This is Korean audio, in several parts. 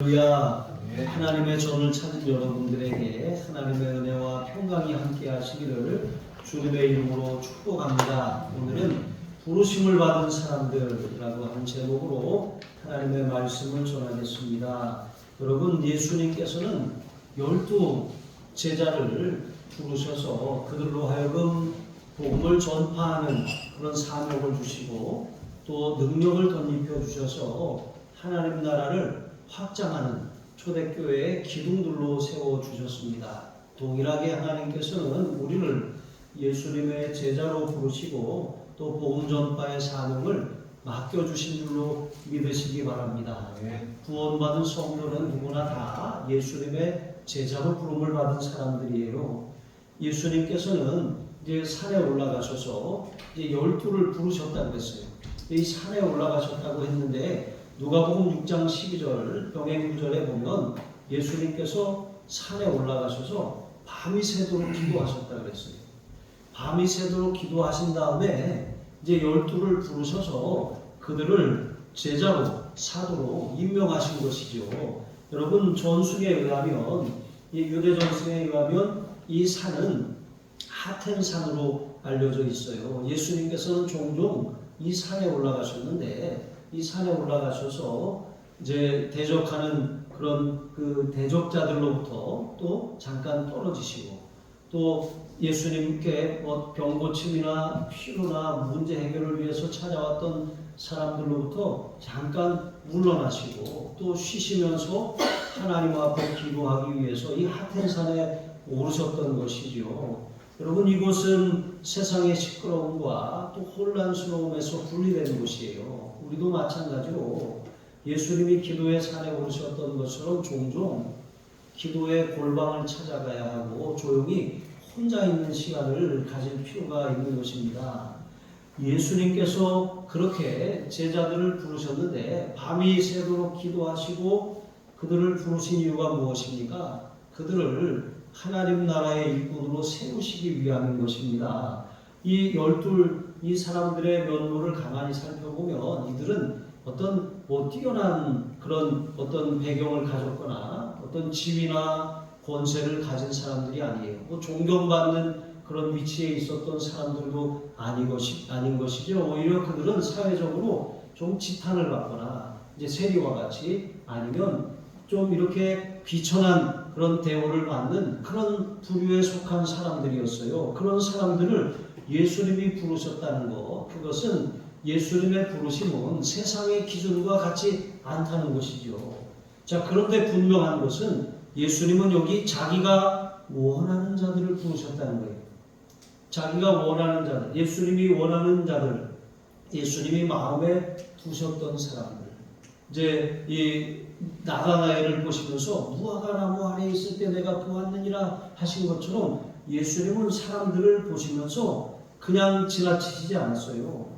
할렐루야. 하나님의 전을 찾은 여러분들에게 하나님의 은혜와 평강이 함께 하시기를 주님의 이름으로 축복합니다. 오늘은 부르심을 받은 사람들이라고 하는 제목으로 하나님의 말씀을 전하겠습니다. 여러분, 예수님께서는 12 제자를 부르셔서 그들로 하여금 복음을 전파하는 그런 사명을 주시고 또 능력을 덧입혀 주셔서 하나님 나라를 확장하는 초대교회의 기둥들로 세워주셨습니다. 동일하게 하나님께서는 우리를 예수님의 제자로 부르시고 또 복음 전파의 사명을 맡겨주신 줄로 믿으시기 바랍니다. 구원받은 성도는 누구나 다 예수님의 제자로 부름을 받은 사람들이에요. 예수님께서는 이제 산에 올라가셔서 이제 12를 부르셨다고 했어요. 이 산에 올라가셨다고 했는데 누가복음 6장 12절 병행 구절에 보면 예수님께서 산에 올라가셔서 밤이 새도록 기도하셨다고 그랬어요. 밤이 새도록 기도하신 다음에 이제 12를 부르셔서 그들을 제자로 사도로 임명하신 것이죠. 여러분, 전승에 의하면 이 유대 전승에 의하면 이 산은 하텐산으로 알려져 있어요. 예수님께서는 종종 이 산에 올라가셨는데 이 산에 올라가셔서 이제 대적하는 그런 그 대적자들로부터 또 잠깐 떨어지시고 또 예수님께 뭐 병고침이나 피로나 문제 해결을 위해서 찾아왔던 사람들로부터 잠깐 물러나시고 또 쉬시면서 하나님 앞에 기도하기 위해서 이 하텐산에 오르셨던 것이지요. 여러분, 이곳은 세상의 시끄러움과 또 혼란스러움에서 분리된 곳이에요. 우리도 마찬가지로 예수님이 기도의 산에 오르셨던 것처럼 종종 기도의 골방을 찾아가야 하고 조용히 혼자 있는 시간을 가질 필요가 있는 것입니다. 예수님께서 그렇게 제자들을 부르셨는데 밤이 새도록 기도하시고 그들을 부르신 이유가 무엇입니까? 그들을 하나님 나라의 일꾼으로 세우시기 위함인 것입니다. 이 12 사람들의 면모를 가만히 살펴보면 이들은 어떤 뛰어난 그런 어떤 배경을 가졌거나 어떤 지위나 권세를 가진 사람들이 아니에요. 존경받는 그런 위치에 있었던 사람들도 아닌 것이죠. 오히려 그들은 사회적으로 좀 지탄을 받거나 이제 세리와 같이 아니면 좀 이렇게 비천한 그런 대우를 받는 그런 부류에 속한 사람들이었어요. 그런 사람들을 예수님이 부르셨다는 것, 그것은 예수님의 부르심은 세상의 기준과 같지 않다는 것이죠. 자, 그런데 분명한 것은 예수님은 여기 자기가 원하는 자들을 부르셨다는 거예요. 자기가 원하는 자들, 예수님이 원하는 자들, 예수님이 마음에 두셨던 사람들. 이제 이 나다나엘을 보시면서 무화과 나무 아래에 있을 때 내가 보았느니라 하신 것처럼 예수님은 사람들을 보시면서 그냥 지나치시지 않았어요.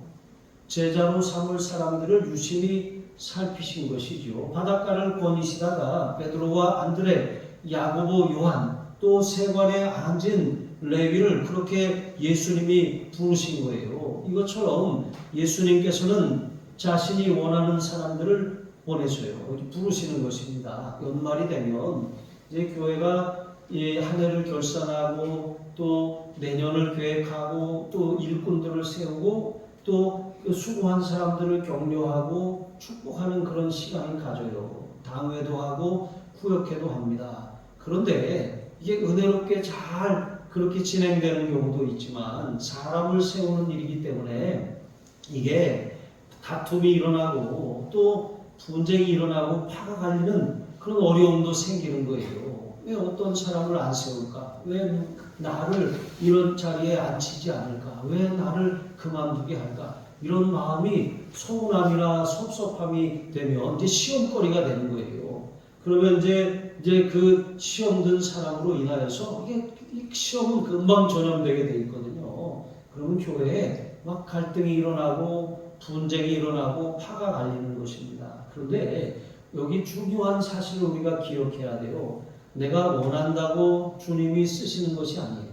제자로 삼을 사람들을 유심히 살피신 것이죠. 바닷가를 거니시다가 베드로와 안드레, 야고보, 요한 또 세관에 앉은 레위를 그렇게 예수님이 부르신 거예요. 이것처럼 예수님께서는 자신이 원하는 사람들을 보내셔요. 부르시는 것입니다. 연말이 되면 이제 교회가 한 해를 결산하고 또 내년을 계획하고 또 일꾼들을 세우고 또 수고한 사람들을 격려하고 축복하는 그런 시간을 가져요. 당회도 하고 구역회도 합니다. 그런데 이게 은혜롭게 잘 그렇게 진행되는 경우도 있지만 사람을 세우는 일이기 때문에 이게 다툼이 일어나고 또 분쟁이 일어나고 파가 갈리는 그런 어려움도 생기는 거예요. 왜 어떤 사람을 안 세울까? 왜 나를 이런 자리에 앉히지 않을까? 왜 나를 그만두게 할까? 이런 마음이 서운함이나 섭섭함이 되면 이제 시험거리가 되는 거예요. 그러면 이제 그 시험 든 사람으로 인하여서 이게 시험은 금방 전염되게 돼 있거든요. 그러면 교회에 막 갈등이 일어나고 분쟁이 일어나고 파가 갈리는 것입니다. 그런데 여기 중요한 사실을 우리가 기억해야 돼요. 내가 원한다고 주님이 쓰시는 것이 아니에요.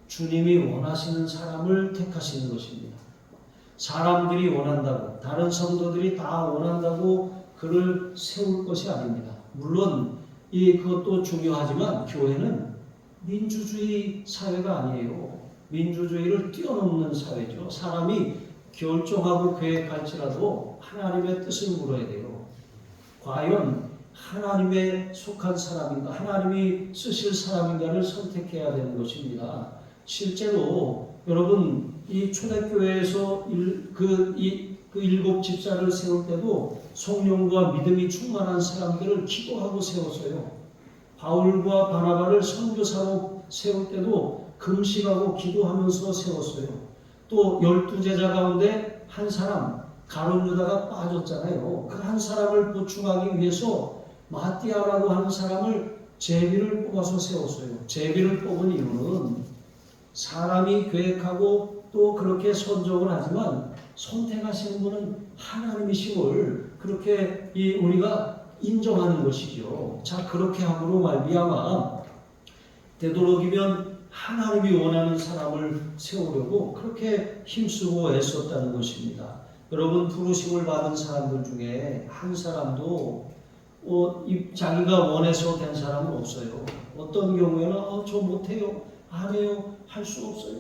주님이 원하시는 사람을 택하시는 것입니다. 사람들이 원한다고, 다른 성도들이 다 원한다고 그를 세울 것이 아닙니다. 물론 그것도 중요하지만 교회는 민주주의 사회가 아니에요. 민주주의를 뛰어넘는 사회죠. 사람이 결정하고 계획할지라도 하나님의 뜻을 물어야 돼요. 과연 하나님에 속한 사람인가, 하나님이 쓰실 사람인가를 선택해야 되는 것입니다. 실제로 여러분 이 초대교회에서 그 일곱 집사를 세울 때도 성령과 믿음이 충만한 사람들을 기도하고 세웠어요. 바울과 바나바를 선교사로 세울 때도 금식하고 기도하면서 세웠어요. 또 12제자 가운데 한 사람 가룟 유다가 빠졌잖아요. 그 한 사람을 보충하기 위해서 마띠아라고 하는 사람을 제비를 뽑아서 세웠어요. 제비를 뽑은 이유는 사람이 계획하고 또 그렇게 선정을 하지만 선택하시는 분은 하나님이심을 그렇게 우리가 인정하는 것이죠. 자, 그렇게 함으로 말미암아 되도록이면 하나님이 원하는 사람을 세우려고 그렇게 힘쓰고 애썼다는 것입니다. 여러분, 부르심을 받은 사람들 중에 한 사람도 자기가 원해서 된 사람은 없어요. 어떤 경우에는 저 못해요, 안 해요, 할 수 없어요.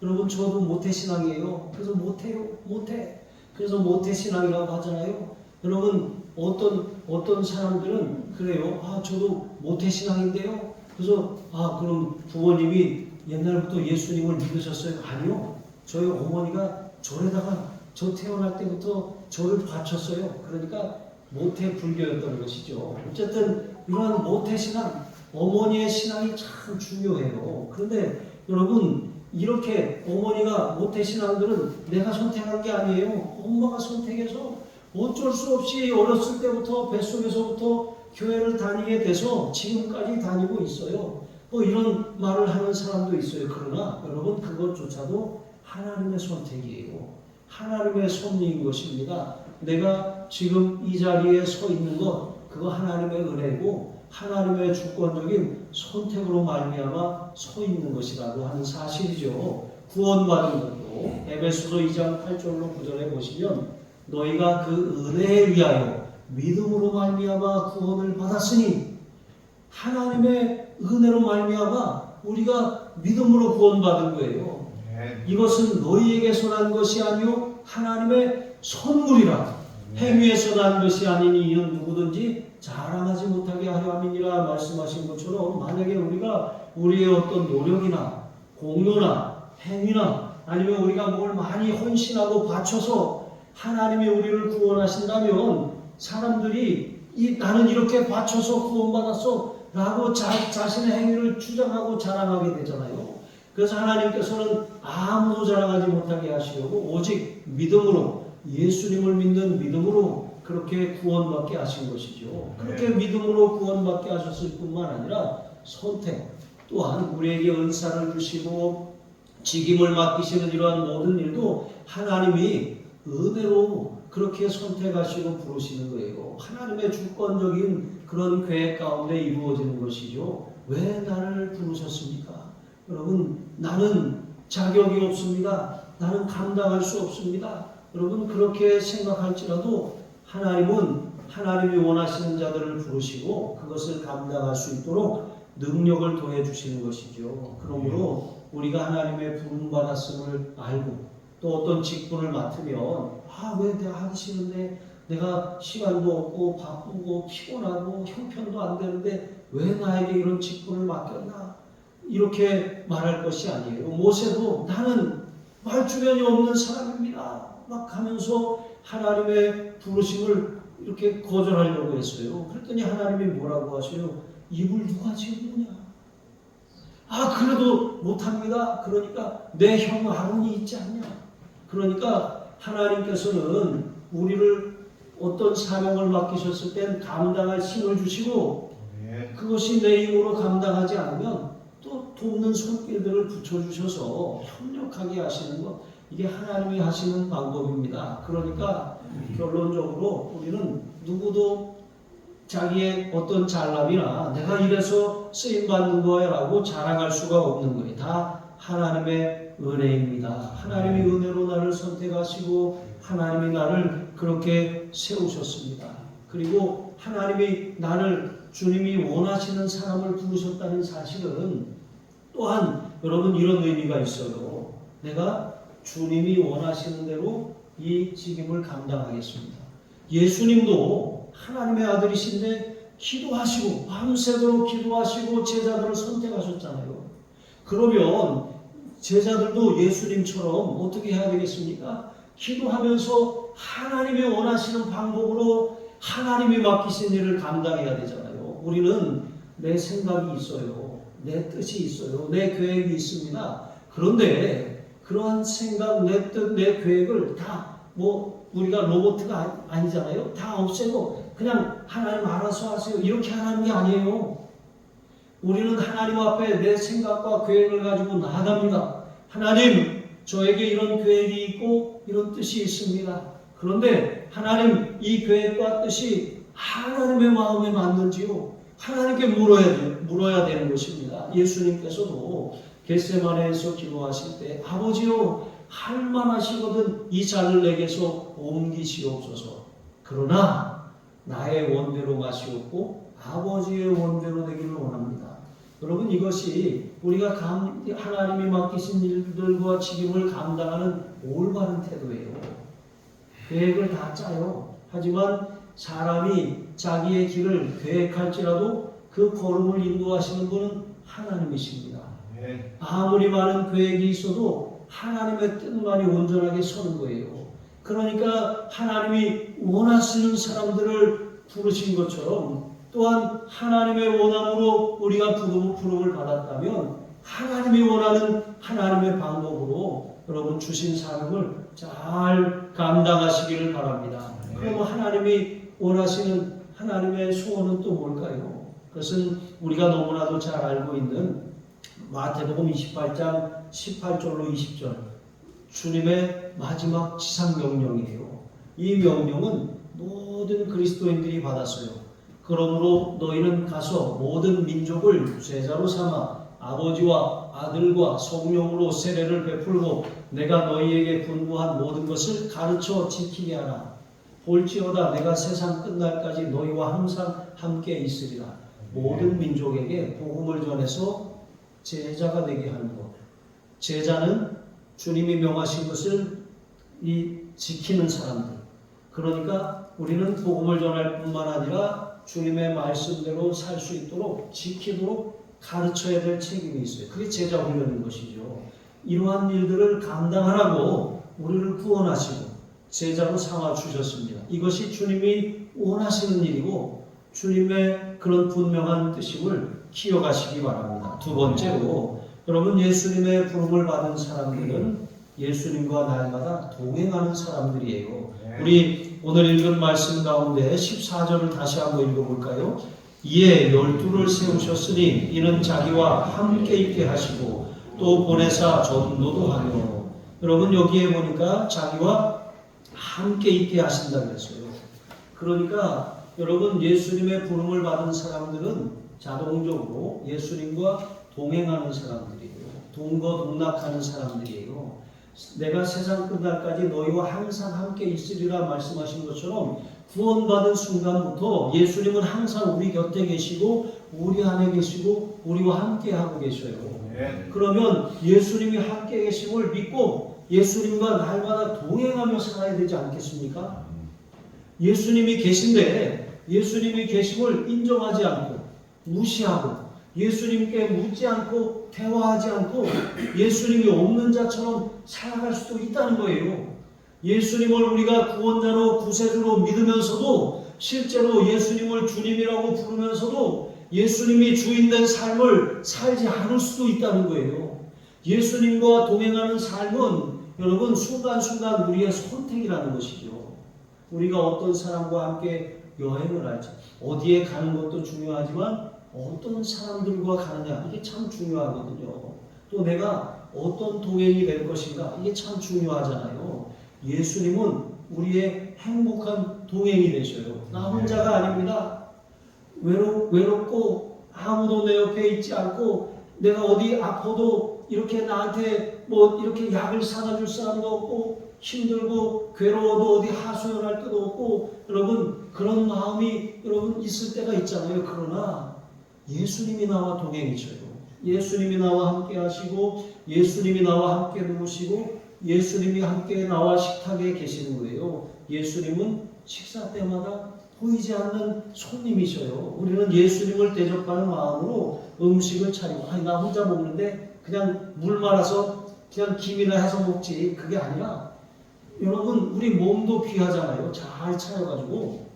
여러분, 저도 모태신앙이에요. 그래서 못해. 그래서 모태신앙이라고 하잖아요. 여러분, 어떤 사람들은 그래요. 저도 모태신앙인데요. 그래서 그럼 부모님이 옛날부터 예수님을 믿으셨어요? 아니요. 저희 어머니가 저 태어날 때부터 저를 바쳤어요. 그러니까 모태 불교였던 것이죠. 어쨌든 이러한 모태 신앙, 어머니의 신앙이 참 중요해요. 그런데 여러분, 이렇게 어머니가 모태 신앙들은 내가 선택한 게 아니에요. 엄마가 선택해서 어쩔 수 없이 어렸을 때부터 뱃속에서부터 교회를 다니게 돼서 지금까지 다니고 있어요. 이런 말을 하는 사람도 있어요. 그러나 여러분, 그것조차도 하나님의 선택이에요. 하나님의 섭리인 것입니다. 내가 지금 이 자리에 서 있는 것, 그거 하나님의 은혜고 하나님의 주권적인 선택으로 말미암아 서 있는 것이라고 하는 사실이죠. 구원받은 것도 에베소서 2장 8절로 9절에 보시면 너희가 그 은혜에 위하여 믿음으로 말미암아 구원을 받았으니, 하나님의 은혜로 말미암아 우리가 믿음으로 구원받은 거예요. 이것은 너희에게서 난 것이 아니요 하나님의 선물이라. 행위에서 난 것이 아니니 이는 누구든지 자랑하지 못하게 하려 함이니라 말씀하신 것처럼, 만약에 우리가 우리의 어떤 노력이나 공로나 행위나 아니면 우리가 뭘 많이 헌신하고 바쳐서 하나님이 우리를 구원하신다면 사람들이 나는 이렇게 바쳐서 구원받았어 라고 자신의 행위를 주장하고 자랑하게 되잖아요. 그래서 하나님께서는 아무도 자랑하지 못하게 하시려고 오직 믿음으로, 예수님을 믿는 믿음으로 그렇게 구원받게 하신 것이죠. 그렇게 믿음으로 구원받게 하셨을 뿐만 아니라 선택, 또한 우리에게 은사를 주시고 직임을 맡기시는 이러한 모든 일도 하나님이 은혜로 그렇게 선택하시고 부르시는 거예요. 하나님의 주권적인 그런 계획 가운데 이루어지는 것이죠. 왜 나를 부르셨습니까? 여러분, 나는 자격이 없습니다. 나는 감당할 수 없습니다. 여러분, 그렇게 생각할지라도 하나님은 하나님이 원하시는 자들을 부르시고 그것을 감당할 수 있도록 능력을 더해 주시는 것이죠. 그러므로 우리가 하나님의 부름받았음을 알고 또 어떤 직분을 맡으면 왜 내가 하기 싫은데, 내가 시간도 없고 바쁘고 피곤하고 형편도 안 되는데 왜 나에게 이런 직분을 맡겼나, 이렇게 말할 것이 아니에요. 모세도 나는 말주변이 없는 사람입니다 막 하면서 하나님의 부르심을 이렇게 거절하려고 했어요. 그랬더니 하나님이 뭐라고 하셔요? 입을 누가 지었느냐? 그래도 못합니다. 그러니까 내 형 아론이 있지 않냐? 그러니까 하나님께서는 우리를 어떤 사명을 맡기셨을 땐 감당할 힘을 주시고, 그것이 내 힘으로 감당하지 않으면 또 돕는 손길들을 붙여주셔서 협력하게 하시는 것, 이게 하나님이 하시는 방법입니다. 그러니까 결론적으로 우리는 누구도 자기의 어떤 잘남이나 내가 이래서 쓰임받는 거야 라고 자랑할 수가 없는 거예요. 다 하나님의 은혜입니다. 하나님이 은혜로 나를 선택하시고 하나님이 나를 그렇게 세우셨습니다. 그리고 하나님이 나를 주님이 원하시는 사람을 부르셨다는 사실은 또한 여러분 이런 의미가 있어요. 내가 주님이 원하시는 대로 이 직임을 감당하겠습니다. 예수님도 하나님의 아들이신데 기도하시고 밤새도록 기도하시고 제자들을 선택하셨잖아요. 그러면 제자들도 예수님처럼 어떻게 해야 되겠습니까? 기도하면서 하나님이 원하시는 방법으로 하나님이 맡기신 일을 감당해야 되잖아요. 우리는 내 생각이 있어요. 내 뜻이 있어요. 내 계획이 있습니다. 그런데 그러한 생각, 내 뜻, 내 계획을 다 우리가 로봇가 아니잖아요. 다 없애고 그냥 하나님 알아서 하세요. 이렇게 하는 게 아니에요. 우리는 하나님 앞에 내 생각과 계획을 가지고 나아갑니다. 하나님, 저에게 이런 계획이 있고 이런 뜻이 있습니다. 그런데 하나님, 이 계획과 뜻이 하나님의 마음에 맞는지요? 하나님께 물어야 되는 것입니다. 예수님께서도 겟세마네에서 기도하실 때 아버지요, 할 만하시거든 이 잔을 내게서 옮기시옵소서. 그러나 나의 원대로 마시옵고 아버지의 원대로 되기를 원합니다. 여러분, 이것이 우리가 하나님이 맡기신 일들과 책임을 감당하는 올바른 태도예요. 계획을 다 짜요. 하지만 사람이 자기의 길을 계획할지라도 그 걸음을 인도하시는 분은 하나님이십니다. 아무리 많은 계획이 있어도 하나님의 뜻만이 온전하게 서는 거예요. 그러니까 하나님이 원하시는 사람들을 부르신 것처럼 또한 하나님의 원함으로 우리가 부름을 받았다면 하나님이 원하는 하나님의 방법으로 여러분 주신 사명을 잘 감당하시기를 바랍니다. 그럼 하나님이 원하시는 하나님의 소원은 또 뭘까요? 그것은 우리가 너무나도 잘 알고 있는 마태복음 28장 18절로 20절 주님의 마지막 지상명령이에요. 이 명령은 모든 그리스도인들이 받았어요. 그러므로 너희는 가서 모든 민족을 제자로 삼아 아버지와 아들과 성령으로 세례를 베풀고 내가 너희에게 분부한 모든 것을 가르쳐 지키게 하라. 볼지어다 내가 세상 끝날까지 너희와 항상 함께 있으리라. 모든 민족에게 복음을 전해서 제자가 되게 하는 것. 제자는 주님이 명하신 것을 지키는 사람들. 그러니까 우리는 복음을 전할 뿐만 아니라 주님의 말씀대로 살 수 있도록 지키도록 가르쳐야 될 책임이 있어요. 그게 제자 훈련인 것이죠. 이러한 일들을 감당하라고 우리를 구원하시고 제자로 삼아 주셨습니다. 이것이 주님이 원하시는 일이고 주님의 그런 분명한 뜻임을 기억하시기 바랍니다. 두 번째로 여러분 예수님의 부름을 받은 사람들은 예수님과 날마다 동행하는 사람들이에요. 우리 오늘 읽은 말씀 가운데 14절을 다시 한번 읽어볼까요? 이에 12를 세우셨으니 이는 자기와 함께 있게 하시고 또 보내사 전도도 하며. 여러분 여기에 보니까 자기와 함께 있게 하신다 그랬어요. 그러니까 여러분 예수님의 부름을 받은 사람들은 자동적으로 예수님과 동행하는 사람들이에요. 동거동락하는 사람들이에요. 내가 세상 끝날까지 너희와 항상 함께 있으리라 말씀하신 것처럼 구원받은 순간부터 예수님은 항상 우리 곁에 계시고 우리 안에 계시고 우리와 함께 하고 계셔요. 그러면 예수님이 함께 계심을 믿고 예수님과 날마다 동행하며 살아야 되지 않겠습니까? 예수님이 계신데 예수님이 계심을 인정하지 않고 무시하고 예수님께 묻지 않고 대화하지 않고 예수님이 없는 자처럼 살아갈 수도 있다는 거예요. 예수님을 우리가 구원자로 구세주로 믿으면서도 실제로 예수님을 주님이라고 부르면서도 예수님이 주인된 삶을 살지 않을 수도 있다는 거예요. 예수님과 동행하는 삶은 여러분 순간순간 우리의 선택이라는 것이죠. 우리가 어떤 사람과 함께 여행을 할지 어디에 가는 것도 중요하지만 어떤 사람들과 가느냐 이게 참 중요하거든요. 또 내가 어떤 동행이 될 것인가 이게 참 중요하잖아요. 예수님은 우리의 행복한 동행이 되셔요. 나 혼자가 아닙니다. 외롭고 아무도 내 옆에 있지 않고 내가 어디 아파도 이렇게 나한테 이렇게 약을 사다 줄 사람도 없고 힘들고 괴로워도 어디 하소연할 데도 없고 여러분 그런 마음이 여러분 있을 때가 있잖아요. 그러나 예수님이 나와 동행이셔요. 예수님이 나와 함께 하시고 예수님이 나와 함께 누우시고 예수님이 함께 나와 식탁에 계시는 거예요. 예수님은 식사 때마다 보이지 않는 손님이셔요. 우리는 예수님을 대접하는 마음으로 음식을 차리고 아니 나 혼자 먹는데 그냥 물 말아서 그냥 김이나 해서 먹지 그게 아니라 여러분 우리 몸도 귀하잖아요. 잘 차려가지고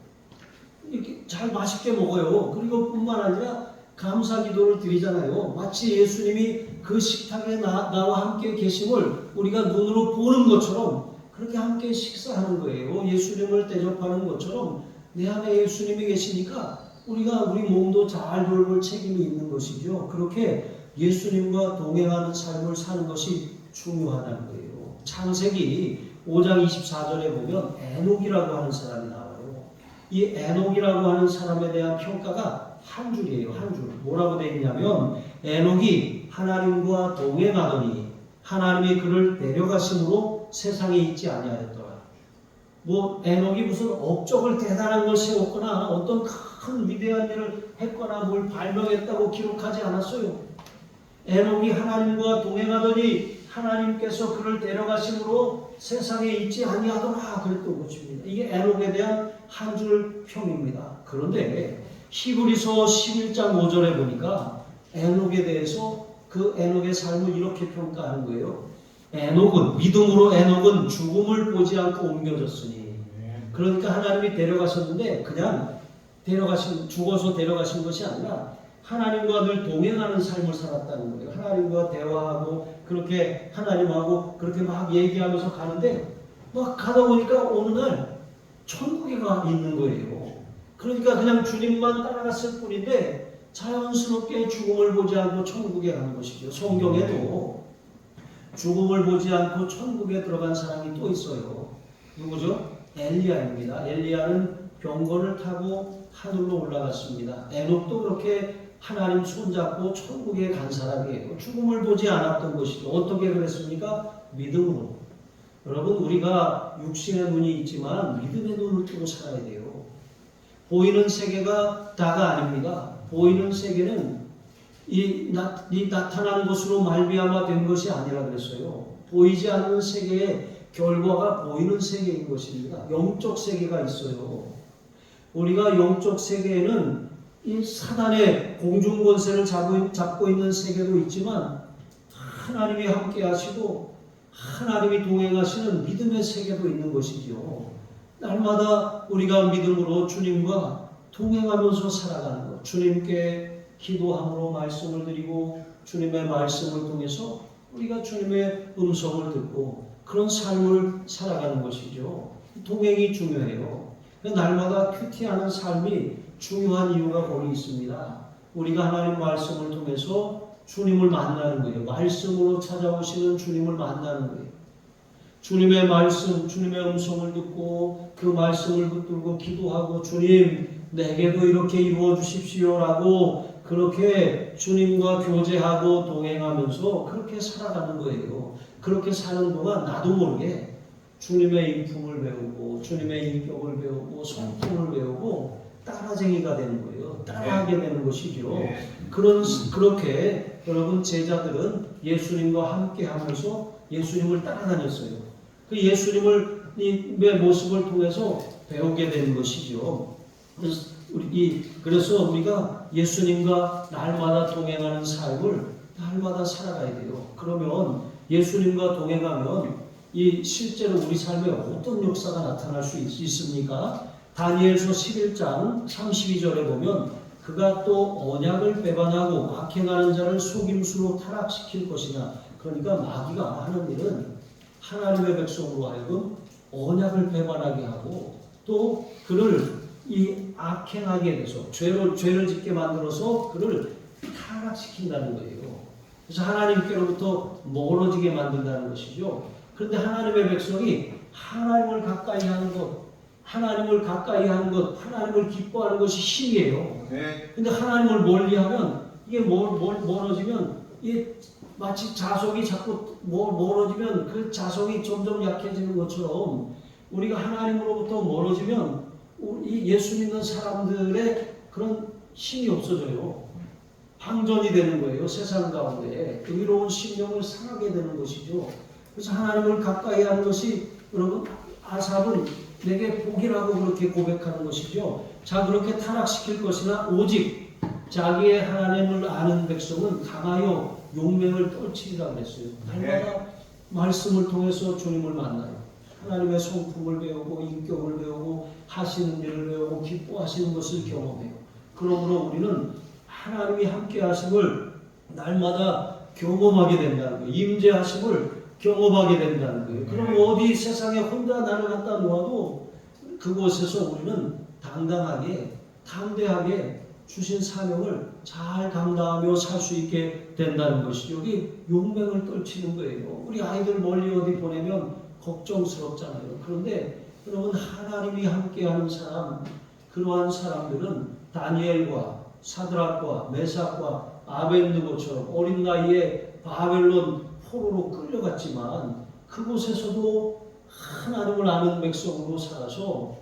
이렇게 잘 맛있게 먹어요. 그리고 뿐만 아니라 감사 기도를 드리잖아요. 마치 예수님이 그 식탁에 나와 함께 계심을 우리가 눈으로 보는 것처럼 그렇게 함께 식사하는 거예요. 예수님을 대접하는 것처럼 내 안에 예수님이 계시니까 우리가 우리 몸도 잘 돌볼 책임이 있는 것이죠. 그렇게 예수님과 동행하는 삶을 사는 것이 중요하다는 거예요. 창세기 5장 24절에 보면 에녹이라고 하는 사람이 나와요. 이 에녹이라고 하는 사람에 대한 평가가 한 줄이에요. 한 줄. 뭐라고 되어 있냐면 에녹이 하나님과 동행하더니 하나님이 그를 데려가심으로 세상에 있지 아니하였더라. 뭐 에녹이 무슨 업적을 대단한 걸 세웠거나 어떤 큰 위대한 일을 했거나 뭘 발명했다고 기록하지 않았어요. 에녹이 하나님과 동행하더니 하나님께서 그를 데려가심으로 세상에 있지 아니하더라 그랬던 것입니다. 이게 에녹에 대한 한 줄 평입니다. 그런데 히브리서 11장 5절에 보니까 에녹에 대해서 그 에녹의 삶을 이렇게 평가하는 거예요. 에녹은 믿음으로 에녹은 죽음을 보지 않고 옮겨졌으니 그러니까 하나님이 데려가셨는데 그냥 죽어서 데려가신 것이 아니라 하나님과 늘 동행하는 삶을 살았다는 거예요. 하나님과 대화하고 그렇게 하나님하고 그렇게 막 얘기하면서 가는데 막 가다 보니까 어느 날 천국에 가 있는 거예요. 그러니까 그냥 주님만 따라갔을 뿐인데 자연스럽게 죽음을 보지 않고 천국에 가는 것이죠. 성경에도 죽음을 보지 않고 천국에 들어간 사람이 또 있어요. 누구죠? 엘리야입니다. 엘리야는 병거를 타고 하늘로 올라갔습니다. 에녹도 그렇게 하나님 손잡고 천국에 간 사람이에요. 죽음을 보지 않았던 것이죠. 어떻게 그랬습니까? 믿음으로. 여러분 우리가 육신의 눈이 있지만 믿음의 눈을 뜨고 살아야 돼요. 보이는 세계가 다가 아닙니다. 보이는 세계는 이 나타난 것으로 말미암아 된 것이 아니라 그랬어요. 보이지 않는 세계의 결과가 보이는 세계인 것입니다. 영적 세계가 있어요. 우리가 영적 세계에는 이 사단의 공중 권세를 잡고 있는 세계도 있지만 하나님이 함께 하시고 하나님이 동행하시는 믿음의 세계도 있는 것이죠. 날마다 우리가 믿음으로 주님과 동행하면서 살아가는 것. 주님께 기도함으로 말씀을 드리고 주님의 말씀을 통해서 우리가 주님의 음성을 듣고 그런 삶을 살아가는 것이죠. 동행이 중요해요. 날마다 큐티하는 삶이 중요한 이유가 거기 있습니다. 우리가 하나님 말씀을 통해서 주님을 만나는 거예요. 말씀으로 찾아오시는 주님을 만나는 거예요. 주님의 말씀, 주님의 음성을 듣고 그 말씀을 붙들고 기도하고 주님 내게도 이렇게 이루어 주십시오라고 그렇게 주님과 교제하고 동행하면서 그렇게 살아가는 거예요. 그렇게 사는 동안 나도 모르게 주님의 인품을 배우고 주님의 인격을 배우고 성품을 배우고 따라쟁이가 되는 거예요. 따라하게 되는 것이죠. 그렇게 여러분 제자들은 예수님과 함께 하면서 예수님을 따라다녔어요. 그 예수님의 모습을 통해서 배우게 되는 것이죠. 그래서 우리가 예수님과 날마다 동행하는 삶을 날마다 살아가야 돼요. 그러면 예수님과 동행하면 이 실제로 우리 삶에 어떤 역사가 나타날 수 있습니까? 다니엘서 11장 32절에 보면 그가 또 언약을 배반하고 악행하는 자를 속임수로 타락시킬 것이나 그러니까 마귀가 하는 일은 하나님의 백성으로 하여금 언약을 배반하게 하고 또 그를 이 악행하게 돼서 죄를 짓게 만들어서 그를 타락시킨다는 거예요. 그래서 하나님께로부터 멀어지게 만든다는 것이죠. 그런데 하나님의 백성이 하나님을 가까이 하는 것, 하나님을 기뻐하는 것이 힘이에요. 그런데 하나님을 멀리하면 이게 멀어지면 이 마치 자석이 자꾸 멀어지면 그 자석이 점점 약해지는 것처럼 우리가 하나님으로부터 멀어지면 이 예수 믿는 사람들의 그런 힘이 없어져요. 방전이 되는 거예요. 세상 가운데 의로운 심령을 상하게 되는 것이죠. 그래서 하나님을 가까이 하는 것이 여러분 아삽은 내게 복이라고 그렇게 고백하는 것이죠. 자, 그렇게 타락시킬 것이나 오직 자기의 하나님을 아는 백성은 강하여 용맹을 떨치리라 그랬어요. 날마다 말씀을 통해서 주님을 만나요. 하나님의 성품을 배우고 인격을 배우고 하시는 일을 배우고 기뻐하시는 것을 경험해요. 그러므로 우리는 하나님이 함께 하심을 날마다 경험하게 된다는 거예요. 임재하심을 경험하게 된다는 거예요. 그럼 어디 세상에 혼자 나를 갖다 놓아도 그곳에서 우리는 당당하게 담대하게 주신 사명을 잘 감당하며 살 수 있게 된다는 것이 여기 용맹을 떨치는 거예요. 우리 아이들 멀리 어디 보내면 걱정스럽잖아요. 그런데 여러분 하나님이 함께하는 사람, 그러한 사람들은 다니엘과 사드락과 메삭과 아벤느고처럼 어린 나이에 바벨론 포로로 끌려갔지만 그곳에서도 하나님을 아는 백성으로 살아서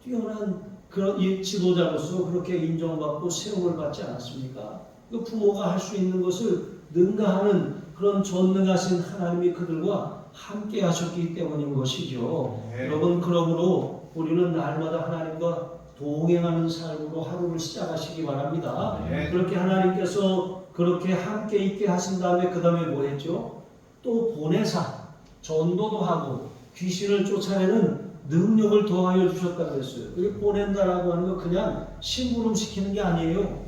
뛰어난 그런 지도자로서 그렇게 인정받고 세움을 받지 않았습니까? 그 부모가 할 수 있는 것을 능가하는 그런 전능하신 하나님이 그들과 함께 하셨기 때문인 것이죠. 여러분 그러므로 우리는 날마다 하나님과 동행하는 삶으로 하루를 시작하시기 바랍니다. 그렇게 하나님께서 그렇게 함께 있게 하신 다음에 그 다음에 뭐 했죠? 또 보내사 전도도 하고 귀신을 쫓아내는 능력을 더하여 주셨다고 했어요. 여기 보낸다라고 하는 거 그냥 심부름 시키는 게 아니에요.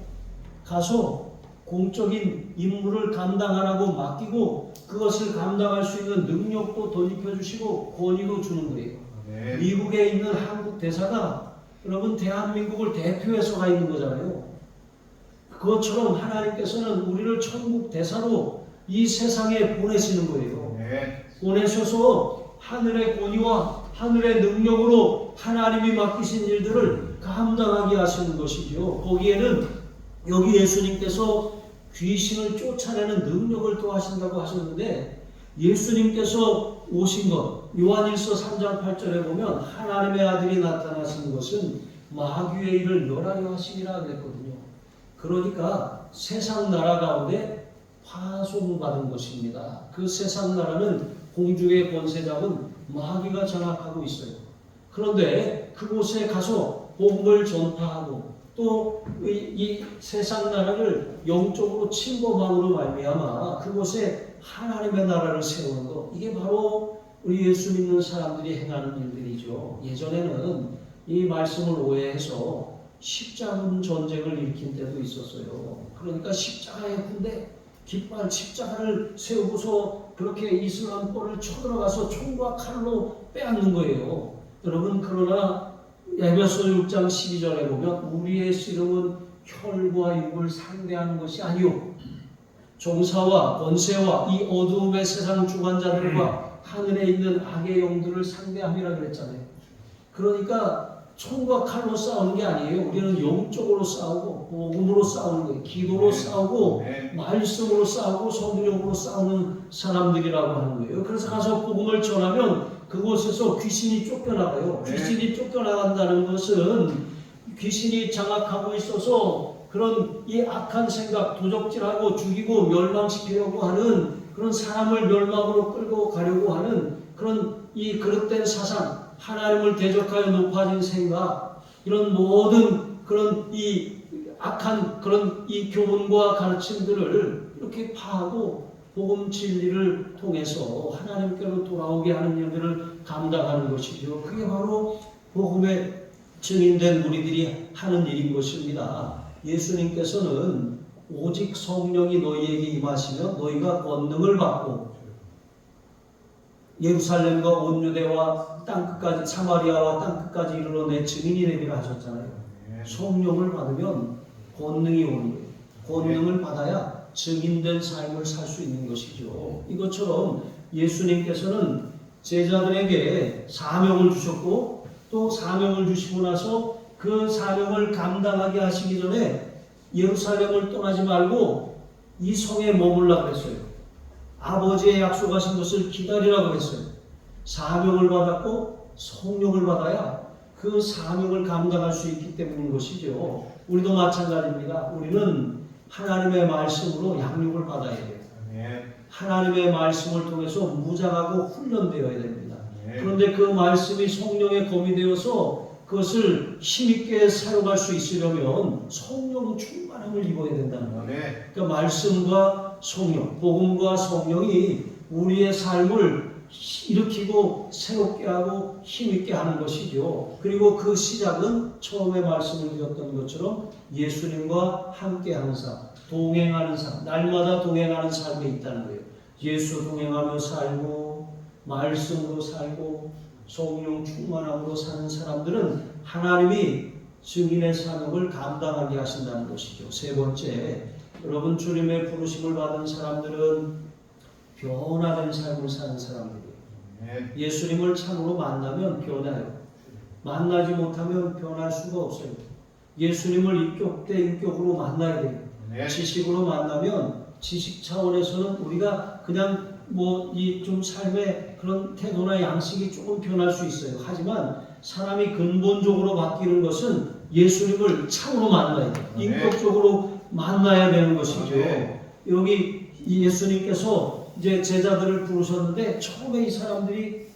가서 공적인 임무를 감당하라고 맡기고 그것을 감당할 수 있는 능력도 덧입혀 주시고 권위도 주는 거예요. 미국에 있는 한국 대사가 여러분 대한민국을 대표해서 가 있는 거잖아요. 그것처럼 하나님께서는 우리를 천국 대사로 이 세상에 보내시는 거예요. 보내셔서 하늘의 권위와 하늘의 능력으로 하나님이 맡기신 일들을 감당하게 하시는 것이죠. 거기에는 여기 예수님께서 귀신을 쫓아내는 능력을 더하신다고 하셨는데 예수님께서 오신 것 요한일서 3장 8절에 보면 하나님의 아들이 나타나신 것은 마귀의 일을 멸하려 하심이라 그랬거든요. 그러니까 세상 나라 가운데 파송받은 것입니다. 그 세상 나라는 공중의 권세 잡은 마귀가 장악하고 있어요. 그런데 그곳에 가서 복음을 전파하고 또 이 세상 나라를 영적으로 침범함으로 말미암아 그곳에 하나님의 나라를 세우는 것, 이게 바로 우리 예수 믿는 사람들이 행하는 일들이죠. 예전에는 이 말씀을 오해해서 십자군 전쟁을 일으킨 때도 있었어요. 그러니까 십자가의 군대, 깃발 십자가를 세우고서 그렇게 이슬람권을 쳐들어가서 총과 칼로 빼앗는 거예요. 여러분 그러나 에베소 6장 12절에 보면 우리의 씨름은 혈과 육을 상대하는 것이 아니요 종사와 권세와 이 어두움의 세상 주관자들과 하늘에 있는 악의 영들을 상대함이라 그랬잖아요. 그러니까 총과 칼로 싸우는 게 아니에요. 우리는 영적으로 싸우고 복음으로 싸우는 거예요. 기도로 싸우고 말씀으로 싸우고 성령으로 싸우는 사람들이라고 하는 거예요. 그래서 가서 복음을 전하면 그곳에서 귀신이 쫓겨나가요. 귀신이 쫓겨나간다는 것은 귀신이 장악하고 있어서 그런 이 악한 생각, 도적질하고 죽이고 멸망시키려고 하는 그런 사람을 멸망으로 끌고 가려고 하는 그런 이 그릇된 사상, 하나님을 대적하여 높아진 생각, 이런 모든 그런 이 악한 그런 이 교훈과 가르침들을 이렇게 파하고 복음 진리를 통해서 하나님께로 돌아오게 하는 일들을 감당하는 것이죠. 그게 바로 복음의 증인된 우리들이 하는 일인 것입니다. 예수님께서는 오직 성령이 너희에게 임하시면 너희가 권능을 받고 예루살렘과 온 유대와 땅끝까지 사마리아와 땅끝까지 이르러 내 증인이 되리라 하셨잖아요. 성령을 받으면 권능이 오는 거예요. 권능을 받아야 증인된 삶을 살 수 있는 것이죠. 이것처럼 예수님께서는 제자들에게 사명을 주셨고 또 사명을 주시고 나서 그 사명을 감당하게 하시기 전에 예루살렘을 떠나지 말고 이 성에 머물라고 했어요. 아버지의 약속하신 것을 기다리라고 했어요. 사명을 받았고 성령을 받아야 그 사명을 감당할 수 있기 때문인 것이죠. 우리도 마찬가지입니다. 우리는 하나님의 말씀으로 양육을 받아야 돼요. 하나님의 말씀을 통해서 무장하고 훈련되어야 됩니다. 그런데 그 말씀이 성령에 검이 되어서 그것을 힘있게 사용할 수 있으려면 성령 충만함을 입어야 된다는 거예요. 그러니까 말씀과 성령, 복음과 성령이 우리의 삶을 일으키고 새롭게 하고 힘있게 하는 것이죠. 그리고 그 시작은 처음에 말씀을 드렸던 것처럼 예수님과 함께하는 삶, 동행하는 삶, 날마다 동행하는 삶에 있다는 거예요. 예수 동행하며 살고 말씀으로 살고 성령 충만함으로 사는 사람들은 하나님이 증인의 사명을 감당하게 하신다는 것이죠. 세 번째, 여러분 주님의 부르심을 받은 사람들은 변화된 삶을 사는 사람들이에요. 예수님을 참으로 만나면 변해요. 만나지 못하면 변할 수가 없어요. 예수님을 인격 대 인격으로 만나야 돼요. 지식으로 만나면 지식 차원에서는 우리가 그냥 이 좀 삶의 그런 태도나 양식이 조금 변할 수 있어요. 하지만 사람이 근본적으로 바뀌는 것은 예수님을 참으로 만나야 돼요. 인격적으로 만나야 되는 것이죠. 여기 예수님께서 이제 제자들을 부르셨는데 처음에 이 사람들이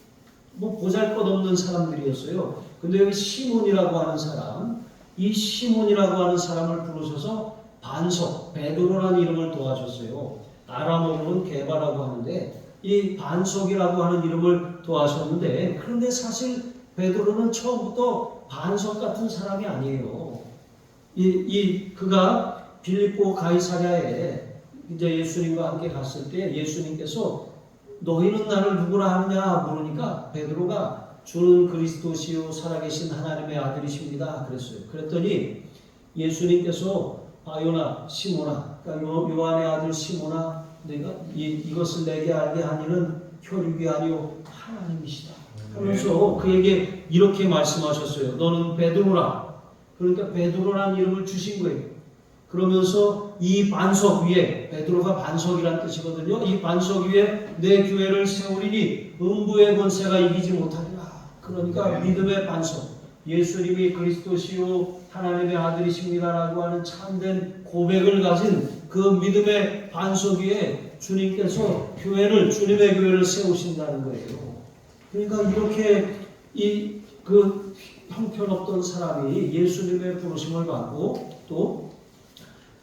보잘것없는 사람들이었어요. 근데 여기 시몬이라고 하는 사람, 이 시몬이라고 하는 사람을 부르셔서 반석, 베드로라는 이름을 도와줬어요. 아람어로는 게바라고 하는데 이 반석이라고 하는 이름을 도와줬는데, 그런데 사실 베드로는 처음부터 반석 같은 사람이 아니에요. 그가 빌립보 가이사랴에 이제 예수님과 함께 갔을 때 예수님께서 너희는 나를 누구라 하느냐 물으니까 베드로가 주는 그리스도시요 살아계신 하나님의 아들이십니다 그랬어요. 그랬더니 예수님께서 바요나 시몬아, 그러니까 요한의 아들 시몬아, 내가 이것을 내게 알게 한 이는 혈육이 아니요 하나님이시다 하면서 그에게 이렇게 말씀하셨어요. 너는 베드로라. 그러니까 베드로라는 이름을 주신 거예요. 그러면서 이 반석 위에, 베드로가 반석이란 뜻이거든요. 이 반석 위에 내 교회를 세우리니 음부의 권세가 이기지 못하리라. 그러니까 믿음의 반석, 예수님이 그리스도시요 하나님의 아들이십니다라고 하는 참된 고백을 가진 그 믿음의 반석 위에 주님께서 주님의 교회를 세우신다는 거예요. 그러니까 이렇게 그 형편없던 사람이 예수님의 부르심을 받고 또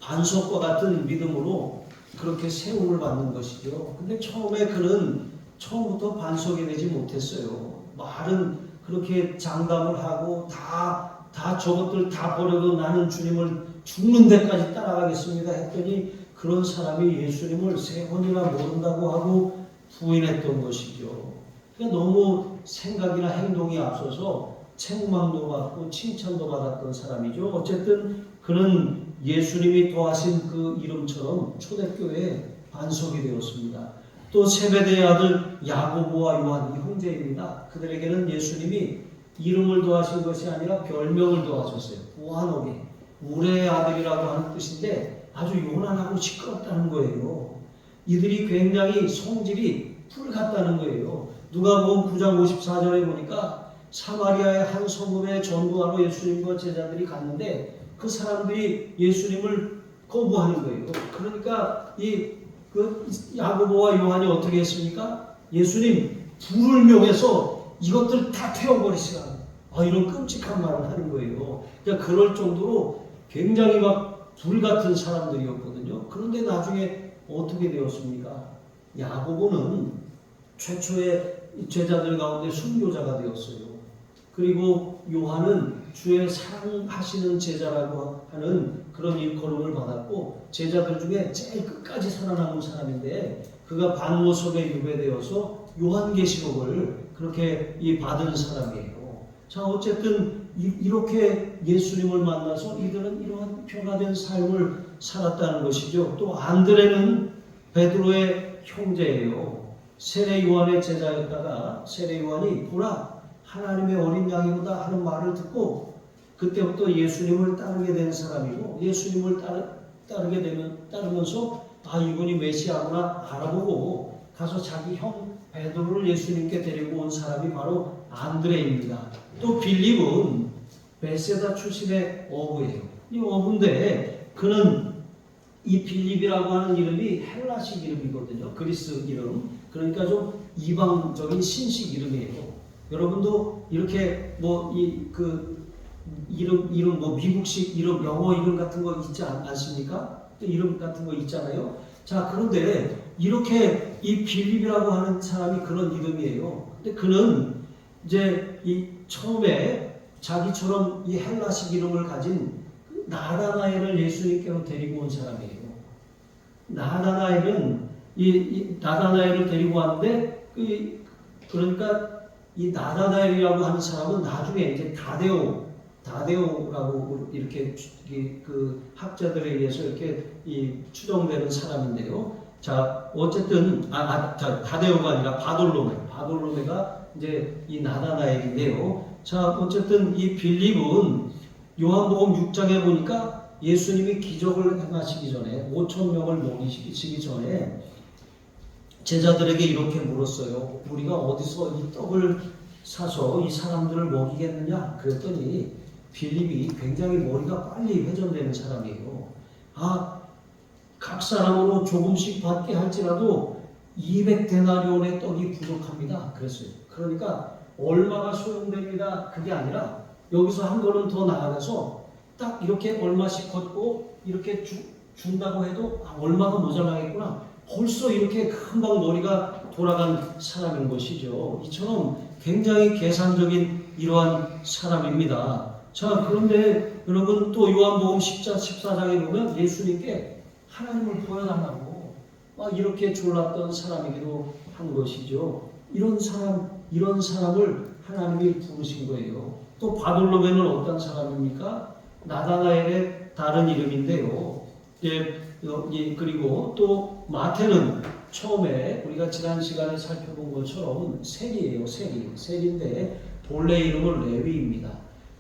반석과 같은 믿음으로 그렇게 세움을 받는 것이죠. 근데 처음에 그는 처음부터 반석이 되지 못했어요. 말은 그렇게 장담을 하고 다 저것들 다 버려도 나는 주님을 죽는 데까지 따라가겠습니다 했더니 그런 사람이 예수님을 3번이나 모른다고 하고 부인했던 것이죠. 그러니까 너무 생각이나 행동이 앞서서 책망도 받고 칭찬도 받았던 사람이죠. 어쨌든 그는 예수님이 더하신 그 이름처럼 초대교회의 반석이 되었습니다. 또 세베대의 아들 야고보와 요한, 이 형제입니다. 그들에게는 예수님이 이름을 더하신 것이 아니라 별명을 더하셨어요. 보아노게, 우레의 아들이라고 하는 뜻인데 아주 요란하고 시끄럽다는 거예요. 이들이 굉장히 성질이 풀 같다는 거예요. 누가복음 9장 54절에 보니까 사마리아의 한 성읍에 전도하러 예수님과 제자들이 갔는데 그 사람들이 예수님을 거부하는 거예요. 그러니까 그 야고보와 요한이 어떻게 했습니까? 예수님 불을 명해서 이것들 다 태워버리시라. 이런 끔찍한 말을 하는 거예요. 그러니까 그럴 정도로 굉장히 불 같은 사람들이었거든요. 그런데 나중에 어떻게 되었습니까? 야고보는 최초의 제자들 가운데 순교자가 되었어요. 그리고 요한은 주의 사랑하시는 제자라고 하는 그런 일컬음을 받았고 제자들 중에 제일 끝까지 살아남은 사람인데 그가 반모섬에 유배되어서 요한계시록을 그렇게 받은 사람이에요. 자, 어쨌든 이렇게 예수님을 만나서 이들은 이러한 변화된 삶을 살았다는 것이죠. 또 안드레는 베드로의 형제예요. 세례 요한의 제자였다가 세례 요한이 보라 하나님의 어린 양이로다 하는 말을 듣고 그때부터 예수님을 따르게 된 사람이고 예수님을 따르면서 이분이 메시아구나 알아보고 가서 자기 형 베드로를 예수님께 데리고 온 사람이 바로 안드레입니다. 또 빌립은 베세다 출신의 어부예요. 이 어부인데 그는 이 빌립이라고 하는 이름이 헬라식 이름이거든요. 그리스 이름. 그러니까 좀 이방적인 신식 이름이에요. 여러분도 이렇게 이름 미국식 이름, 영어 이름 같은 거 있지 않습니까? 또 이름 같은 거 있잖아요. 자, 그런데 이렇게 이 빌립이라고 하는 사람이 그런 이름이에요. 근데 그는 이제 이 처음에 자기처럼 이 헬라식 이름을 가진 나다나엘을 예수님께로 데리고 온 사람이에요. 나다나엘은 나다나엘을 데리고 왔는데 그러니까 이 나다나엘이라고 하는 사람은 나중에 이제 다데오라고 이렇게 그 학자들에 의해서 이렇게 추정되는 사람인데요. 자, 어쨌든 다데오가 아니라 바돌로메가 이제 이 나다나엘인데요. 자, 어쨌든 이 빌립은 요한복음 6장에 보니까 예수님이 기적을 행하시기 전에 5,000명을 먹이시기 전에 제자들에게 이렇게 물었어요. 우리가 어디서 이 떡을 사서 이 사람들을 먹이겠느냐? 그랬더니 빌립이 굉장히 머리가 빨리 회전되는 사람이에요. 각 사람으로 조금씩 받게 할지라도 200데나리온의 떡이 부족합니다. 그랬어요. 그러니까 얼마가 소용됩니다. 그게 아니라 여기서 한 걸음 더 나아가서 딱 이렇게 얼마씩 걷고 이렇게 준다고 해도 얼마가 모자라겠구나. 벌써 이렇게 금방 머리가 돌아간 사람인 것이죠. 이처럼 굉장히 계산적인 이러한 사람입니다. 자, 그런데 여러분 또 요한복음 14장에 보면 예수님께 하나님을 보여달라고 이렇게 졸랐던 사람이기도 한 것이죠. 이런 사람을 하나님이 부르신 거예요. 또 바돌로메는 어떤 사람입니까? 나다나엘의 다른 이름인데요. 그리고 또 마태는 처음에 우리가 지난 시간에 살펴본 것처럼 세리예요. 세리인데 본래 이름은 레위입니다.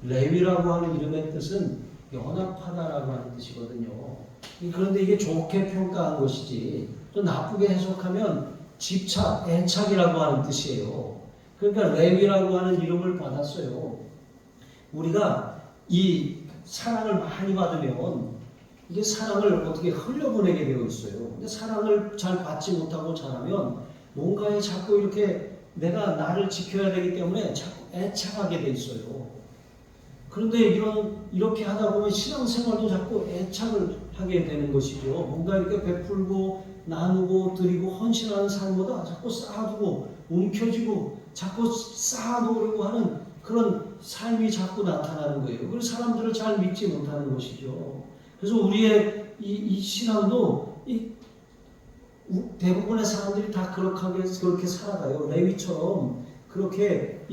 레위라고 하는 이름의 뜻은 연합하다라고 하는 뜻이거든요. 그런데 이게 좋게 평가한 것이지 또 나쁘게 해석하면 집착, 애착이라고 하는 뜻이에요. 그러니까 레위라고 하는 이름을 받았어요. 우리가 이 사랑을 많이 받으면 이게 사랑을 어떻게 흘려보내게 되어 있어요. 근데 사랑을 잘 받지 못하고 자라면 뭔가에 자꾸 이렇게 내가 나를 지켜야 되기 때문에 자꾸 애착하게 돼 있어요. 그런데 이렇게 하다 보면 신앙생활도 자꾸 애착을 하게 되는 것이죠. 뭔가 이렇게 베풀고 나누고 드리고 헌신하는 삶보다 자꾸 쌓아두고 움켜쥐고 자꾸 쌓아놓으려고 하는 그런 삶이 자꾸 나타나는 거예요. 그래서 사람들을 잘 믿지 못하는 것이죠. 그래서 우리의 이 신앙도 대부분의 사람들이 다 그렇게 살아가요. 레위처럼 그렇게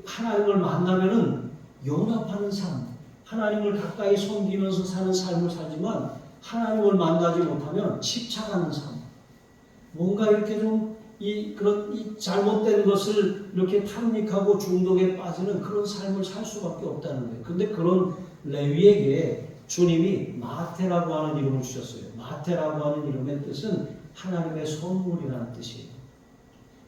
하나님을 만나면은 연합하는 삶, 하나님을 가까이 섬기면서 사는 삶을 살지만 하나님을 만나지 못하면 집착하는 삶, 뭔가 이렇게 좀 그런 잘못된 것을 이렇게 탐닉하고 중독에 빠지는 그런 삶을 살 수밖에 없다는 거예요. 근데 그런 레위에게 주님이 마태라고 하는 이름을 주셨어요. 마태라고 하는 이름의 뜻은 하나님의 선물이라는 뜻이에요.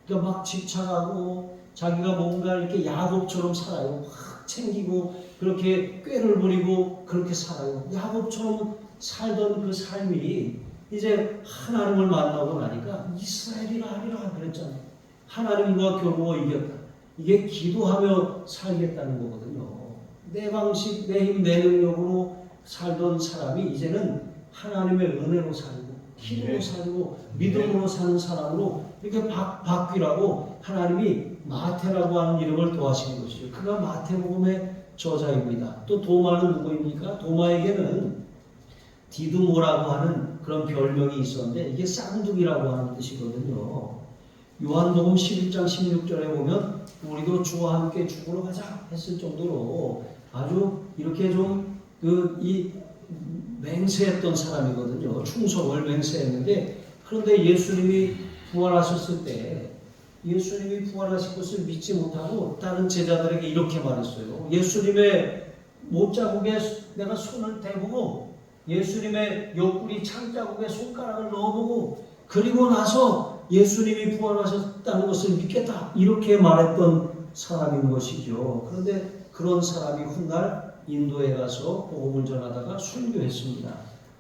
그러니까 막 집착하고 자기가 뭔가 이렇게 야곱처럼 살아요. 확 챙기고 그렇게 꾀를 부리고 그렇게 살아요. 야곱처럼 살던 그 삶이 이제 하나님을 만나고 나니까 이스라엘이라 하리라 그랬잖아요. 하나님과 겨루어 이겼다. 이게 기도하며 살겠다는 거거든요. 내 방식, 내 힘, 내 능력으로 살던 사람이 이제는 하나님의 은혜로 살고 기도로 살고 믿음으로 사는 사람으로 이렇게 바뀌라고 하나님이 마태라고 하는 이름을 더하시는 것이죠. 그가 마태복음의 저자입니다. 또 도마는 누구입니까? 도마에게는 디두모라고 하는 그런 별명이 있었는데 이게 쌍둥이라고 하는 뜻이거든요. 요한복음 11장 16절에 보면 우리도 주와 함께 죽으러 가자 했을 정도로 아주 이렇게 좀 맹세했던 사람이거든요. 충성을 맹세했는데 그런데 예수님이 부활하셨을 때 예수님이 부활하신 것을 믿지 못하고 다른 제자들에게 이렇게 말했어요. 예수님의 못자국에 내가 손을 대보고 예수님의 옆구리 창자국에 손가락을 넣어보고 그리고 나서 예수님이 부활하셨다는 것을 믿겠다 이렇게 말했던 사람인 것이죠. 그런데 그런 사람이 훗날 인도에 가서 복음을 전하다가 순교했습니다.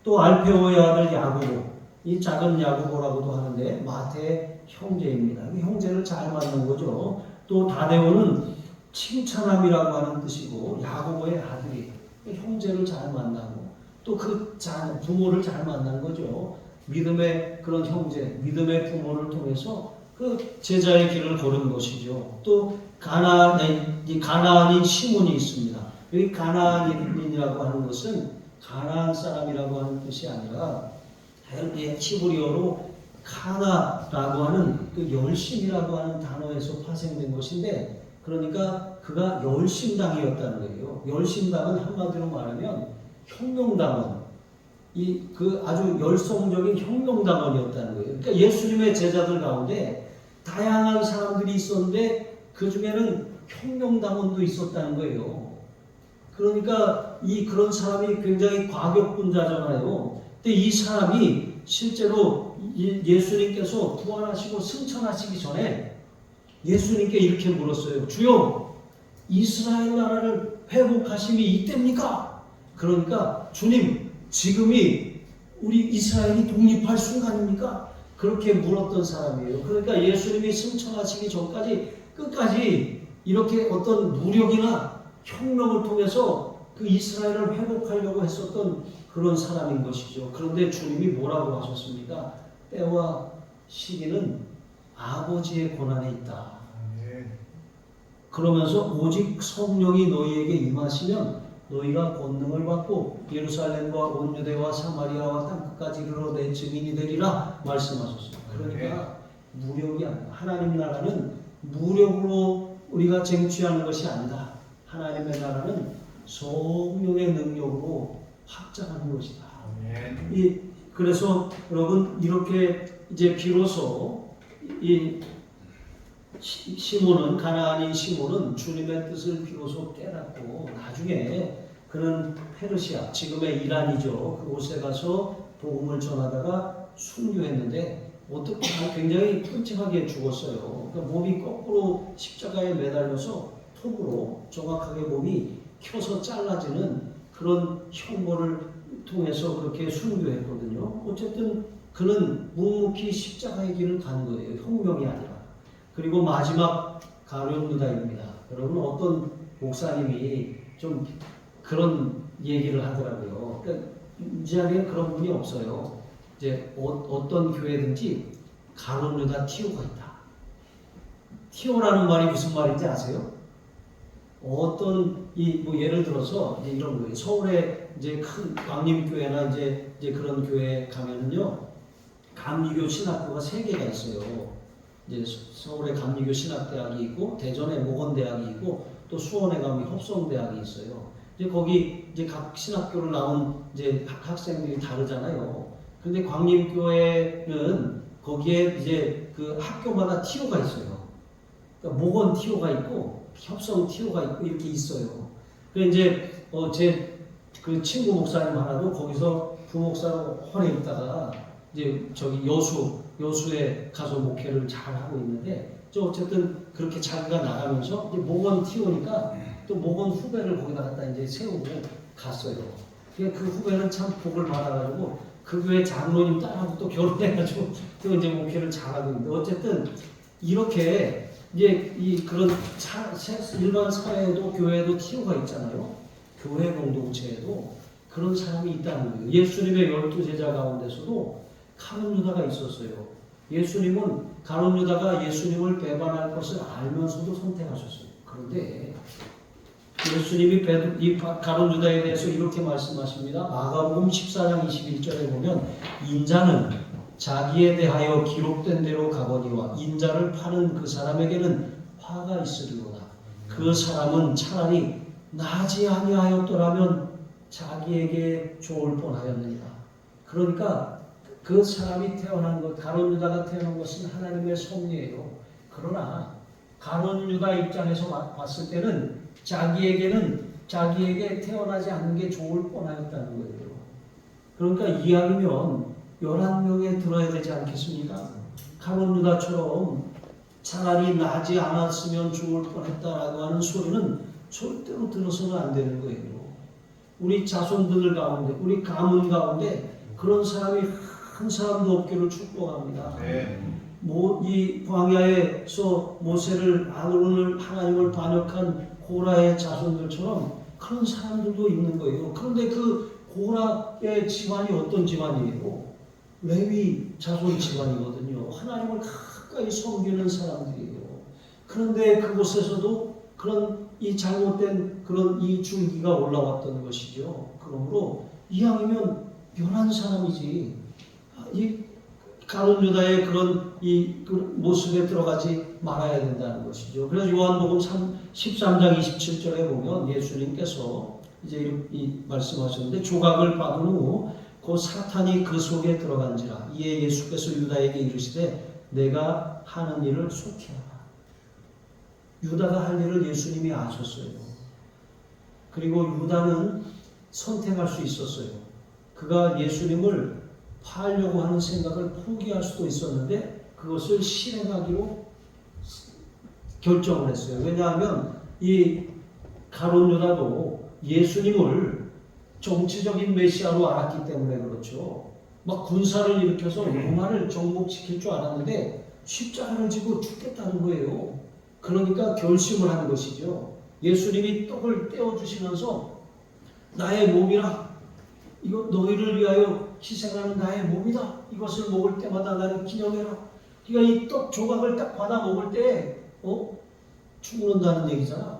또 알페오의 아들 야고보, 이 작은 야고보라고도 하는데 마태의 형제입니다. 형제를 잘 만난 거죠. 또 다데오는 칭찬함이라고 하는 뜻이고 야고보의 아들이 형제를 잘 만나고 또 그 부모를 잘 만난 거죠. 믿음의 그런 형제, 믿음의 부모를 통해서 그 제자의 길을 걸은 것이죠. 또 가나안인 시몬이 있습니다. 여기 가나안인이라고 하는 것은 가나안 사람이라고 하는 뜻이 아니라 히브리어로 카나라고 하는 그 열심이라고 하는 단어에서 파생된 것인데, 그러니까 그가 열심당이었다는 거예요. 열심당은 한마디로 말하면 혁명당원, 그 아주 열성적인 혁명당원이었다는 거예요. 그러니까 예수님의 제자들 가운데 다양한 사람들이 있었는데 그 중에는 혁명당원도 있었다는 거예요. 그러니까 그런 사람이 굉장히 과격분자잖아요. 근데 이 사람이 실제로 예수님께서 부활하시고 승천하시기 전에 예수님께 이렇게 물었어요. 주여, 이스라엘 나라를 회복하심이 이때입니까? 그러니까 주님, 지금이 우리 이스라엘이 독립할 순간입니까? 그렇게 물었던 사람이에요. 그러니까 예수님이 승천하시기 전까지 끝까지 이렇게 어떤 무력이나 혁명을 통해서 그 이스라엘을 회복하려고 했었던 그런 사람인 것이죠. 그런데 주님이 뭐라고 하셨습니까? 때와 시기는 아버지의 권한에 있다. 그러면서 오직 성령이 너희에게 임하시면 너희가 권능을 받고 예루살렘과 온 유대와 사마리아와 땅끝까지 이르러 내 증인이 되리라 말씀하셨습니다. 그러니까 무력이 아니다. 하나님 나라는 무력으로 우리가 쟁취하는 것이 아니다. 하나님의 나라는 성령의 능력으로 확장하는 것이다. 그래서 여러분, 이렇게 이제 비로소 이 시몬은, 가나안인 시몬은 주님의 뜻을 비로소 깨닫고 나중에 그는 페르시아, 지금의 이란이죠, 그곳에 가서 복음을 전하다가 순교했는데 어떻게 굉장히 끔찍하게 죽었어요. 그러니까 몸이 거꾸로 십자가에 매달려서 톱으로 정확하게 몸이 켜서 잘라지는 그런 형벌을 통해서 그렇게 순교했거든요. 어쨌든 그는 묵묵히 십자가의 길을 간 거예요. 혁명이 아니라. 그리고 마지막 가룟 유다입니다. 여러분, 어떤 목사님이 좀 그런 얘기를 하더라고요. 그러니까 이 자리에 그런 분이 없어요. 이제 어떤 교회든지 가룟 유다 티오가 있다. 티오라는 말이 무슨 말인지 아세요? 어떤 뭐 예를 들어서 이제 이런 거예요. 서울에 이제 큰 광림교회나 이제 그런 교회 가면은요, 감리교 신학교가 3개가 있어요. 이제 서울에 감리교 신학대학이 있고, 대전에 목원대학이 있고, 또 수원에 가면 협성대학이 있어요. 이제 거기 이제 각 신학교를 나온 이제 학생들이 다르잖아요. 근데 광림교회는 거기에 이제 그 학교마다 티오가 있어요. 그러니까 목원 티오가 있고, 협성 티오가 있고, 이렇게 있어요. 그 이제 제 그 친구 목사님 하나도 거기서 부목사로 헐에 있다가 이제 저기 여수에 가서 목회를 잘 하고 있는데, 어쨌든 그렇게 자기가 나가면서 이제 목원 티오니까 또 목원 후배를 거기다 갖다 이제 세우고 갔어요. 그 후배는 참 복을 받아가지고 그 교회 장로님 딸하고 또 결혼해가지고 또 이제 목회를 잘하고 있는데, 어쨌든 이렇게 이제 그런 일반 사회에도 교회에도 티오가 있잖아요. 교회 공동체에도 그런 사람이 있다는 거예요. 예수님의 12제자 가운데서도 가룟 유다가 있었어요. 예수님은 가룟 유다가 예수님을 배반할 것을 알면서도 선택하셨어요. 그런데 예수님이 이 가룟 유다에 대해서 이렇게 말씀하십니다. 마가복음 14장 21절에 보면 인자는 자기에 대하여 기록된 대로 가거니와 인자를 파는 그 사람에게는 화가 있으리로다. 그 사람은 차라리 나지 아니하였더라면 자기에게 좋을 뻔하였느니라. 그러니까 그 사람이 태어난 것, 가룟 유다가 태어난 것은 하나님의 섭리예요. 그러나 가룟 유다 입장에서 봤을 때는 자기에게 태어나지 않는 게 좋을 뻔하였다는 거예요. 그러니까 이왕이면 11명에 들어야 되지 않겠습니까? 가룟 유다처럼 차라리 나지 않았으면 좋을 뻔했다라고 하는 소리는 절대로 들어서는 안 되는 거예요. 우리 자손들 가운데, 우리 가문 가운데 그런 사람이 한 사람도 없기를 축복합니다. 이 광야에서 모세를 아론을 하나님을 반역한 고라의 자손들처럼 그런 사람들도 있는 거예요. 그런데 그 고라의 집안이 어떤 집안이에요? 레위 자손 집안이거든요. 하나님을 가까이 섬기는 사람들이에요. 그런데 그곳에서도 그런 이 잘못된 그런 이 줄기가 올라왔던 것이죠. 그러므로 이왕이면 변한 사람이지 이 가룟 유다의 그런 그 모습에 들어가지 말아야 된다는 것이죠. 그래서 요한복음 13장 27절에 보면 예수님께서 이제 이 말씀하셨는데 조각을 받은 후 그 사탄이 그 속에 들어간지라. 이에 예수께서 유다에게 이르시되 내가 하는 일을 속히 하라. 유다가 할 일을 예수님이 아셨어요. 그리고 유다는 선택할 수 있었어요. 그가 예수님을 팔려고 하는 생각을 포기할 수도 있었는데 그것을 실행하기로 결정을 했어요. 왜냐하면 이 가룟 유다도 예수님을 정치적인 메시아로 알았기 때문에 그렇죠. 막 군사를 일으켜서 로마를 정복시킬 줄 알았는데 십자가를 지고 죽겠다는 거예요. 그러니까 결심을 한 것이죠. 예수님이 떡을 떼어주시면서 나의 몸이라 이거 너희를 위하여 희생하는 나의 몸이다. 이것을 먹을 때마다 나를 기념해라. 그러니까 이 떡 조각을 딱 받아 먹을 때 죽는다는 얘기잖아.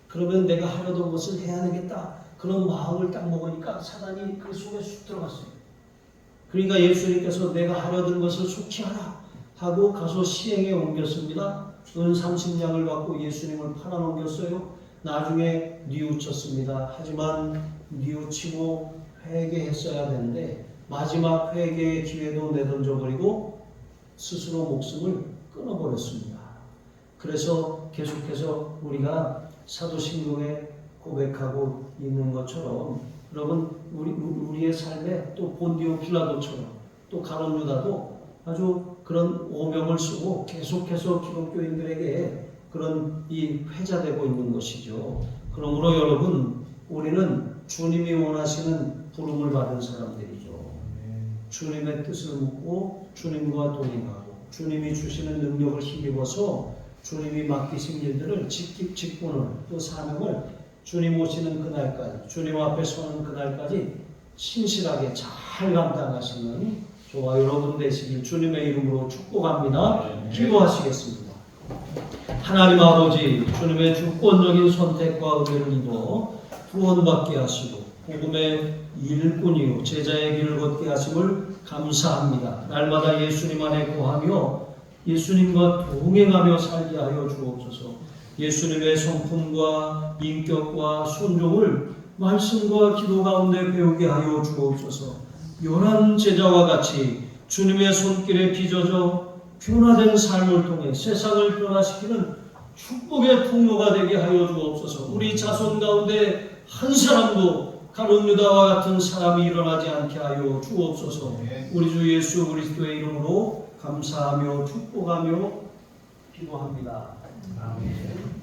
그러면 내가 하려던 것을 해야 되겠다. 그런 마음을 딱 먹으니까 사단이 그 속에 쑥 들어갔어요. 그러니까 예수님께서 내가 하려던 것을 속히 하라 하고 가서 시행에 옮겼습니다. 은 30냥을 갖고 예수님을 팔아넘겼어요. 나중에 뉘우쳤습니다. 하지만 뉘우치고 회개했어야 되는데 마지막 회개의 기회도 내던져버리고 스스로 목숨을 끊어버렸습니다. 그래서 계속해서 우리가 사도신경에 고백하고 있는 것처럼 여러분 우리의 삶에 또 본디오 필라도처럼 또 가룟 유다도 아주 그런 오명을 쓰고 계속해서 기독교인들에게 그런 이 회자되고 있는 것이죠. 그러므로 여러분 우리는 주님이 원하시는 부름을 받은 사람들이죠. 주님의 뜻을 묻고 주님과 동행하고 주님이 주시는 능력을 힘입어서 주님이 맡기신 일들을 직분을 또 사명을 주님 오시는 그날까지 주님 앞에 서는 그날까지 신실하게 잘 감당하시는 저와 여러분 되시길 주님의 이름으로 축복합니다. 기도하시겠습니다. 하나님 아버지 주님의 주권적인 선택과 은혜를 입어 구원받게 하시고 복음의 일꾼이요 제자의 길을 걷게 하심을 감사합니다. 날마다 예수님 안에 거하며 예수님과 동행하며 살게 하여 주옵소서. 예수님의 성품과 인격과 순종을 말씀과 기도 가운데 배우게 하여 주옵소서. 요한 제자와 같이 주님의 손길에 빚어져 변화된 삶을 통해 세상을 변화시키는 축복의 통로가 되게 하여 주옵소서. 우리 자손 가운데 한 사람도 가룟 유다와 같은 사람이 일어나지 않게 하여 주옵소서. 우리 주 예수 그리스도의 이름으로 감사하며 축복하며 기도합니다. 아멘.